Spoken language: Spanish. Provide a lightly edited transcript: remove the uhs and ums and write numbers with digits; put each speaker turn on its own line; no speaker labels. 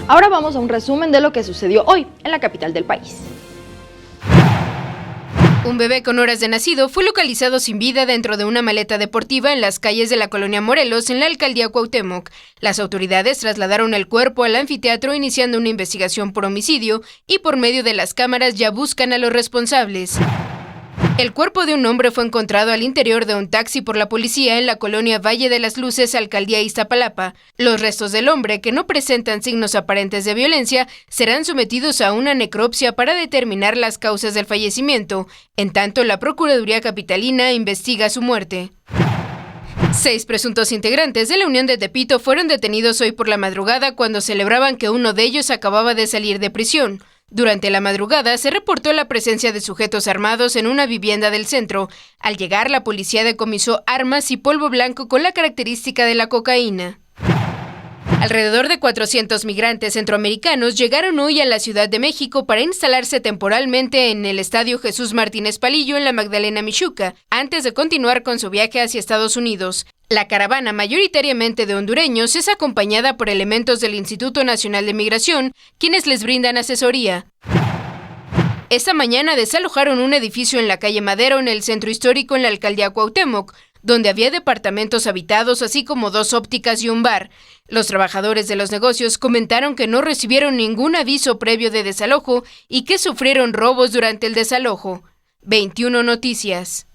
Ahora vamos a un resumen de lo que sucedió hoy en la capital del país.
Un bebé con horas de nacido fue localizado sin vida dentro de una maleta deportiva en las calles de la colonia Morelos, en la alcaldía Cuauhtémoc. Las autoridades trasladaron el cuerpo al anfiteatro iniciando una investigación por homicidio y por medio de las cámaras ya buscan a los responsables. El cuerpo de un hombre fue encontrado al interior de un taxi por la policía en la colonia Valle de las Luces, alcaldía Iztapalapa. Los restos del hombre, que no presentan signos aparentes de violencia, serán sometidos a una necropsia para determinar las causas del fallecimiento. En tanto, la Procuraduría Capitalina investiga su muerte. 6 presuntos integrantes de la Unión de Tepito fueron detenidos hoy por la madrugada cuando celebraban que uno de ellos acababa de salir de prisión. Durante la madrugada se reportó la presencia de sujetos armados en una vivienda del centro. Al llegar, la policía decomisó armas y polvo blanco con la característica de la cocaína. Alrededor de 400 migrantes centroamericanos llegaron hoy a la Ciudad de México para instalarse temporalmente en el Estadio Jesús Martínez Palillo en la Magdalena Mixhuca, antes de continuar con su viaje hacia Estados Unidos. La caravana, mayoritariamente de hondureños, es acompañada por elementos del Instituto Nacional de Migración, quienes les brindan asesoría. Esta mañana desalojaron un edificio en la calle Madero, en el centro histórico en la alcaldía Cuauhtémoc, donde había departamentos habitados, así como 2 ópticas y un bar. Los trabajadores de los negocios comentaron que no recibieron ningún aviso previo de desalojo y que sufrieron robos durante el desalojo. 21 Noticias.